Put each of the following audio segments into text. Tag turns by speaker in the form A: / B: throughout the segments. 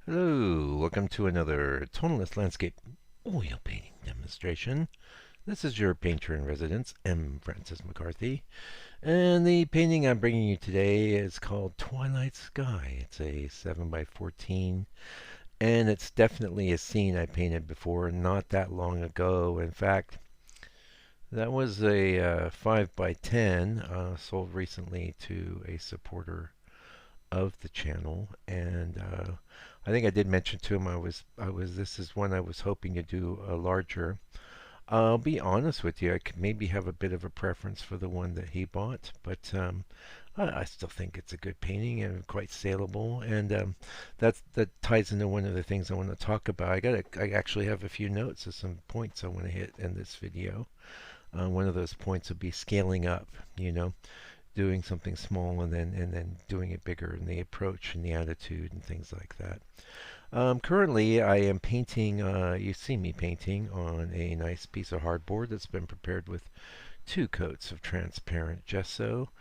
A: Hello, welcome to another tonalist landscape oil painting demonstration. This is your painter in residence, M. Francis McCarthy, and the painting I'm bringing you today is called Twilight Sky. It's a 7 by 14, and it's definitely a scene I painted before not that long ago. In fact, that was a 5 by 10 sold recently to a supporter of the channel, and I think I did mention to him this is one I was hoping to do a larger. I'll be honest with you, I could maybe have a bit of a preference for the one that he bought, but I still think it's a good painting and quite saleable, and that ties into one of the things I want to talk about. I actually have a few notes of some points I want to hit in this video. One of those points would be scaling up, you know, doing something small and then doing it bigger in the approach and the attitude and things like that. Currently, I am painting. You see me painting on a nice piece of hardboard that's been prepared with two coats of transparent gesso,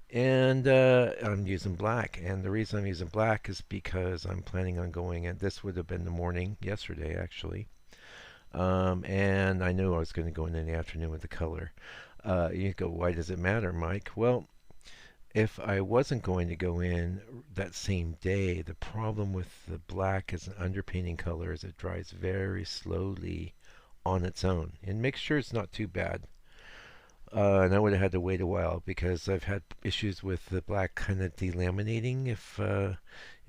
A: and I'm using black. And the reason I'm using black is because I'm planning on going. And this would have been the morning yesterday, actually. And I knew I was going to go in the afternoon with the color. You go, why does it matter, Mike? Well, if I wasn't going to go in that same day, the problem with the black as an underpainting color is it dries very slowly on its own. And mixture is not too bad. And I would have had to wait a while because I've had issues with the black kind of delaminating if it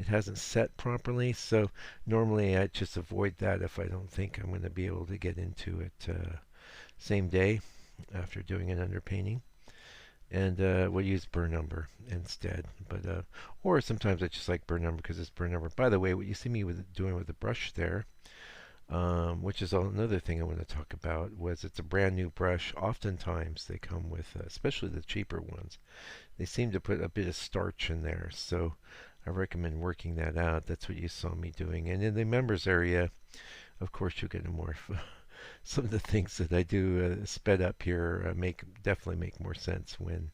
A: hasn't set properly. So normally I just avoid that if I don't think I'm going to be able to get into it same day after doing an underpainting, and we'll use burn number instead. But or sometimes I just like burn number because it's burn number. By the way, what you see me doing with the brush there, which is another thing I want to talk about, was it's a brand new brush. Oftentimes they come with, especially the cheaper ones, they seem to put a bit of starch in there. So I recommend working that out. That's what you saw me doing. And in the members area, of course, you'll get a more some of the things that I do sped up here definitely make more sense when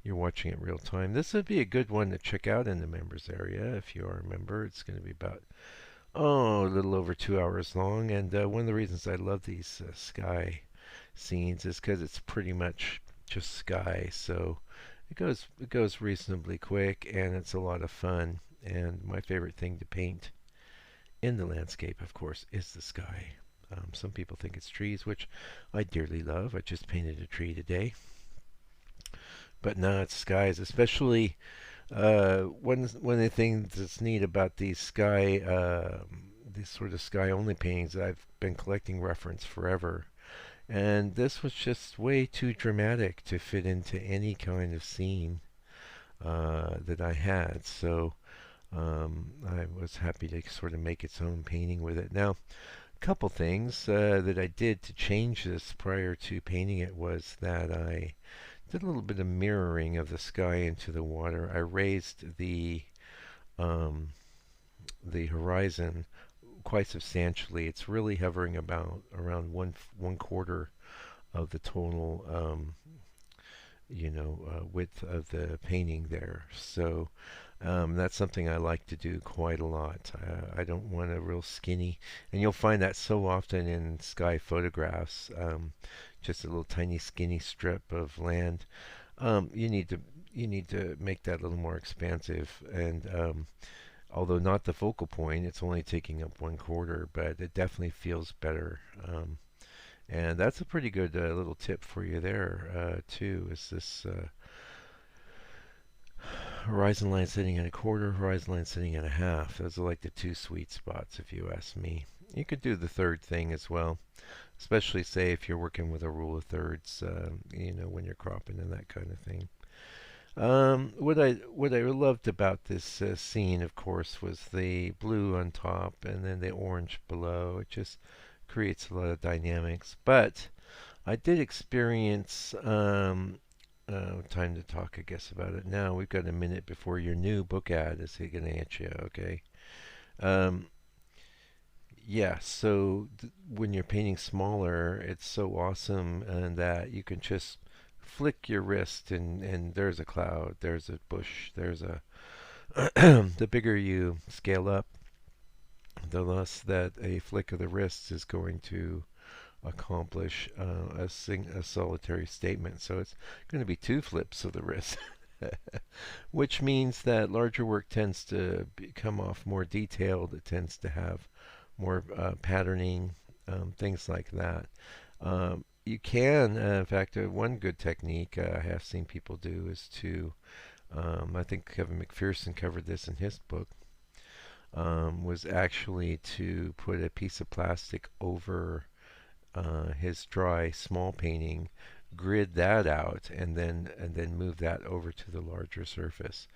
A: you're watching it real time. This would be a good one to check out in the members area if you are a member. It's going to be about a little over 2 hours long, and one of the reasons I love these sky scenes is because it's pretty much just sky, so it goes reasonably quick, and it's a lot of fun. And my favorite thing to paint in the landscape, of course, is the sky. Some people think it's trees, which I dearly love. I just painted a tree today. But no, it's skies, especially one of the things that's neat about these sort of sky only paintings. I've been collecting reference forever, and this was just way too dramatic to fit into any kind of scene that I had. So I was happy to sort of make its own painting with it. Now, a couple things that I did to change this prior to painting it was that I did a little bit of mirroring of the sky into the water. I raised um, the horizon quite substantially. It's really hovering about around one quarter of the total width of the painting there. So that's something I like to do quite a lot. I don't want a real skinny, and you'll find that so often in sky photographs. Just a little tiny skinny strip of land. You need to make that a little more expansive, and although not the focal point, it's only taking up one quarter, but it definitely feels better. And that's a pretty good little tip for you there too. Is this horizon line sitting at a quarter, horizon line sitting at a half? Those are like the two sweet spots, if you ask me. You could do the third thing as well, especially say if you're working with a rule of thirds, when you're cropping and that kind of thing. What I loved about this scene, of course, was the blue on top and then the orange below. It just creates a lot of dynamics. But I did experience time to talk, I guess, about it now. We've got a minute before your new book ad is going to hit you. Okay. Um, yeah. So when you're painting smaller, it's so awesome, and that you can just flick your wrist and there's a cloud, there's a bush, there's a the bigger you scale up, the less that a flick of the wrist is going to accomplish a solitary statement. So it's going to be two flips of the wrist, which means that larger work tends to come off more detailed. It tends to have more patterning, things like that. You can, in fact, one good technique I have seen people do is to, I think Kevin McPherson covered this in his book, was actually to put a piece of plastic over his dry small painting, grid that out, and then move that over to the larger surface,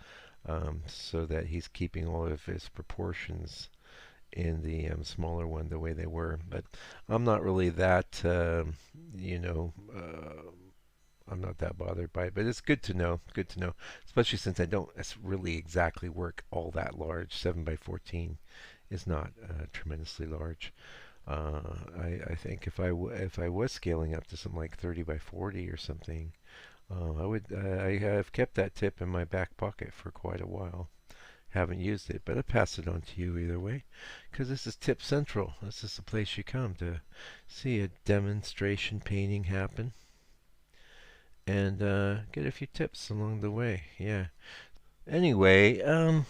A: so that he's keeping all of his proportions in the smaller one the way they were. But I'm not really that, you know, I'm not that bothered by it. But it's good to know. Good to know, especially since I don't really exactly work all that large. 7 by 14 is not tremendously large. I think if I was scaling up to something like 30 by 40 or something, I would I have kept that tip in my back pocket for quite a while. Haven't used it, but I pass it on to you either way, because this is Tip Central. This is the place you come to see a demonstration painting happen and get a few tips along the way. Yeah. Anyway, we're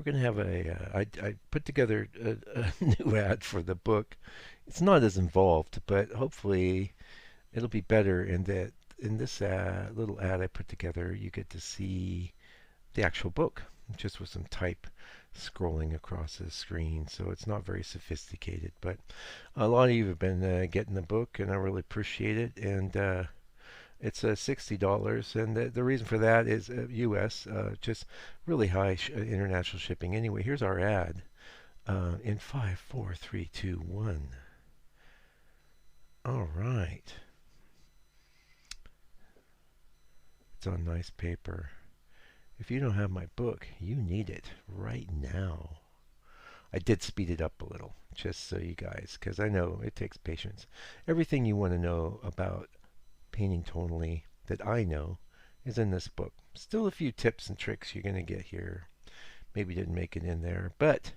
A: gonna have I put together a new ad for the book. It's not as involved, but hopefully it'll be better in that in this little ad I put together, you get to see the actual book, just with some type scrolling across the screen. So it's not very sophisticated, but a lot of you have been getting the book, and I really appreciate it. And it's $60, and the reason for that is U.S. Just really high international shipping. Anyway, here's our ad in 5, 4, 3, 2, 1. All right, it's on nice paper. If you don't have my book, you need it right now. I did speed it up a little, just so you guys, because I know it takes patience. Everything you want to know about painting tonally that I know is in this book. Still a few tips and tricks you're going to get here. Maybe didn't make it in there, but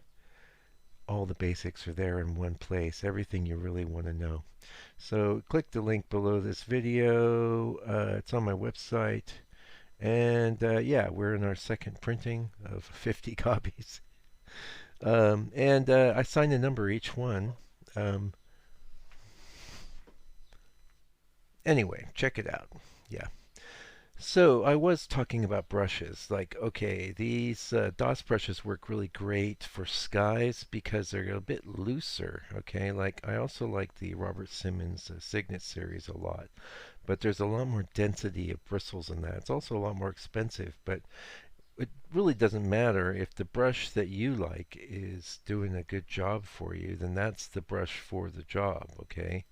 A: all the basics are there in one place. Everything you really want to know. So click the link below this video. It's on my website. And yeah, we're in our second printing of 50 copies. And I signed a number each one. Um, anyway, check it out. Yeah. So I was talking about brushes. Like, okay, these DOS brushes work really great for skies because they're a bit looser. Okay, like I also like the Robert Simmons Signet series a lot, but there's a lot more density of bristles in that. It's also a lot more expensive, but it really doesn't matter if the brush that you like is doing a good job for you, then that's the brush for the job. Okay,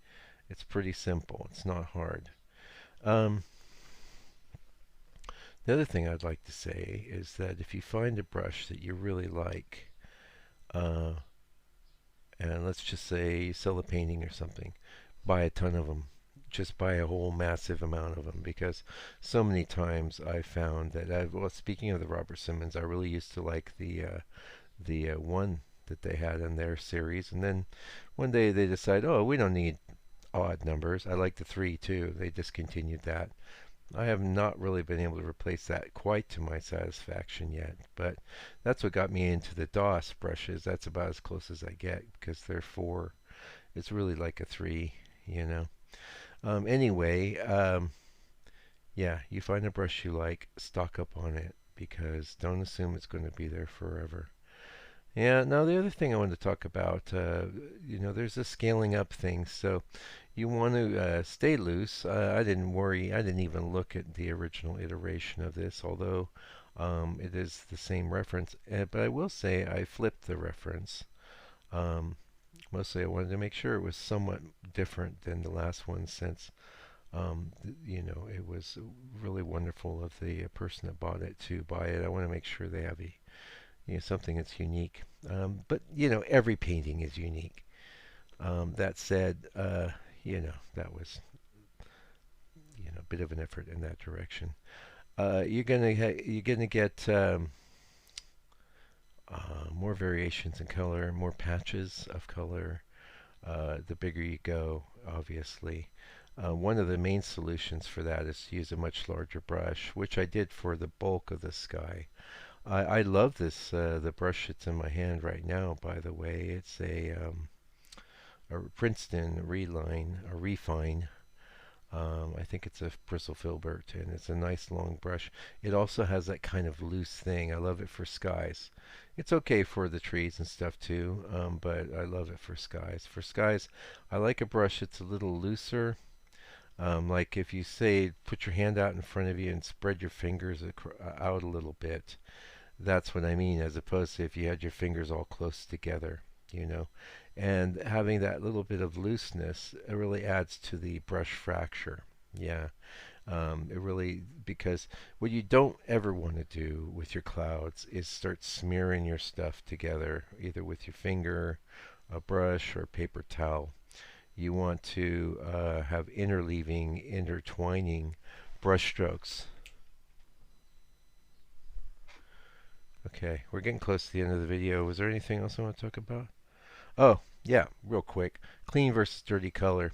A: it's pretty simple. It's not hard. Um, The other thing I'd like to say is that if you find a brush that you really like, uh, and let's just say you sell a painting or something, buy a ton of them. Just buy a whole massive amount of them, because so many times I found that well, speaking of the Robert Simmons, I really used to like the one that they had in their series, and then one day they decide, oh, we don't need odd numbers. I like the three too. They discontinued that. I have not really been able to replace that quite to my satisfaction yet, but that's what got me into the DOS brushes. That's about as close as I get, because they're four. It's really like a three, you know. Anyway, yeah, you find a brush you like, stock up on it, because don't assume it's going to be there forever. Yeah, now the other thing I wanted to talk about, there's a scaling up thing. So you want to stay loose. I didn't worry. I didn't even look at the original iteration of this, although it is the same reference. But I will say I flipped the reference. Um, Mostly I wanted to make sure it was somewhat different than the last one, since it was really wonderful of the person that bought it to buy it. I want to make sure they have something that's unique. But every painting is unique. That said, that was a bit of an effort in that direction. You're gonna get more variations in color, more patches of color, the bigger you go, obviously. One of the main solutions for that is to use a much larger brush, which I did for the bulk of the sky. I love this, the brush that's in my hand right now, by the way. It's a Princeton Reline, a Refine. I think it's a bristle filbert, and it's a nice long brush. It also has that kind of loose thing. I love it for skies. It's okay for the trees and stuff too, but I love it for skies. For skies, I like a brush that's a little looser. Like if you say put your hand out in front of you and spread your fingers out a little bit. That's what I mean, as opposed to if you had your fingers all close together, you know. And having that little bit of looseness, it really adds to the brush fracture. Yeah, it really, because what you don't ever want to do with your clouds is start smearing your stuff together, either with your finger, a brush, or a paper towel. You want to have interleaving, intertwining brush strokes. Okay, we're getting close to the end of the video. Was there anything else I want to talk about? Oh, yeah, real quick. Clean versus dirty color.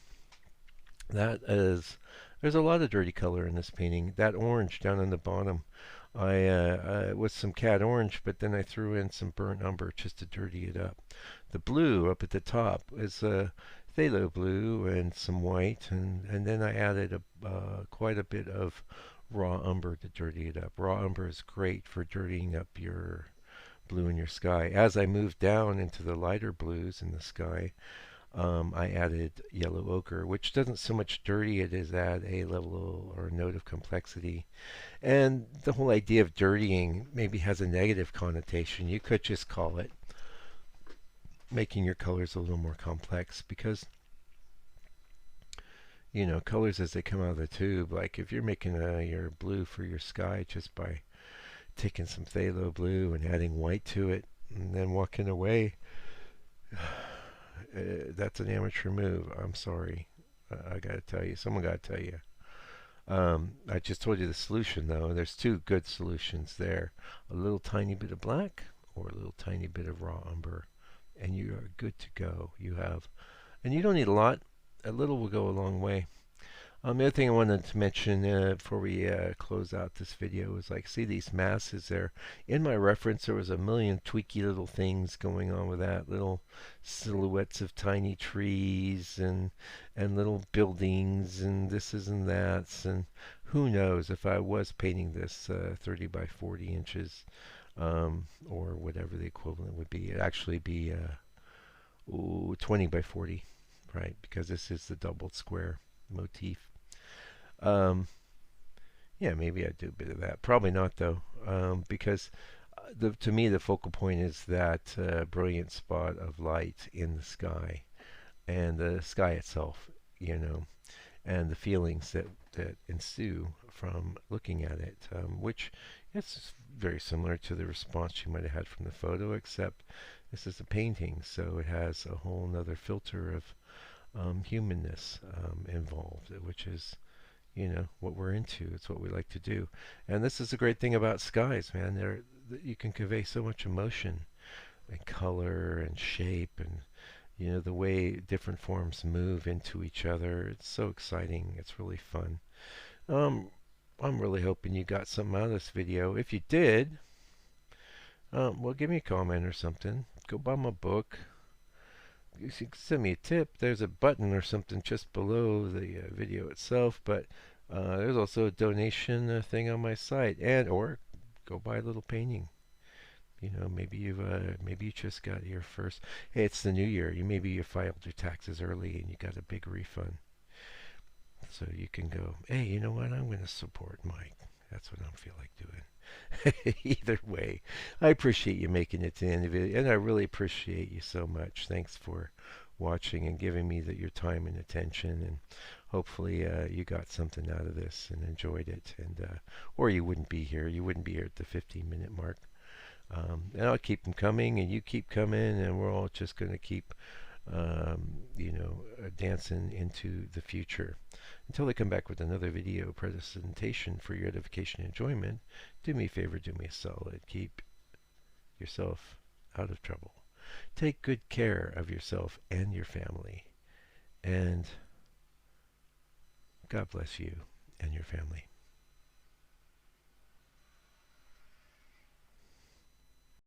A: That is, there's a lot of dirty color in this painting. That orange down on the bottom, I was some cat orange, but then I threw in some burnt umber just to dirty it up. The blue up at the top is phthalo blue and some white, and then I added quite a bit of raw umber to dirty it up. Raw umber is great for dirtying up your blue in your sky. As I moved down into the lighter blues in the sky, I added yellow ochre, which doesn't so much dirty it as add a level or a note of complexity. And the whole idea of dirtying maybe has a negative connotation. You could just call it making your colors a little more complex, because you know, colors as they come out of the tube, like if you're making your blue for your sky just by taking some phthalo blue and adding white to it and then walking away, that's an amateur move. I'm sorry. I got to tell you. Someone got to tell you. I just told you the solution, though. There's two good solutions there. A little tiny bit of black or a little tiny bit of raw umber. And you are good to go. You have, and you don't need a lot. A little will go a long way. The other thing I wanted to mention before we close out this video is, like, see these masses there. In my reference, there was a million tweaky little things going on with that. Little silhouettes of tiny trees and little buildings and this's and that's. And who knows, if I was painting this 30 by 40 inches or whatever the equivalent would be, it'd actually be 20 by 40, right? Because this is the doubled square motif. Yeah, maybe I'd do a bit of that. Probably not, though, because to me the focal point is that brilliant spot of light in the sky and the sky itself, you know, and the feelings that ensue from looking at it, which is very similar to the response you might have had from the photo, except this is a painting, so it has a whole nother filter of humanness involved, which is, you know, what we're into. It's what we like to do. And this is the great thing about skies, man. You can convey so much emotion and color and shape, and you know, the way different forms move into each other. It's so exciting. It's really fun. Um, I'm really hoping you got something out of this video. If you did, well, give me a comment or something. Go buy my book. You can send me a tip. There's a button or something just below the video itself, but there's also a donation thing on my site, and or go buy a little painting. You know, maybe you just got your first. Hey, it's the new year. Maybe you filed your taxes early and you got a big refund, so you can go, hey, you know what? I'm going to support Mike. That's what I feel like doing. Either way, I appreciate you making it to the end of it, and I really appreciate you so much. Thanks for watching and giving me your time and attention, and hopefully you got something out of this and enjoyed it, and or you wouldn't be here. You wouldn't be here at the 15-minute mark. And I'll keep them coming, and you keep coming, and we're all just going to keep you know, dancing into the future. Until I come back with another video presentation for your edification and enjoyment, do me a favor, do me a solid. Keep yourself out of trouble. Take good care of yourself and your family. And God bless you and your family.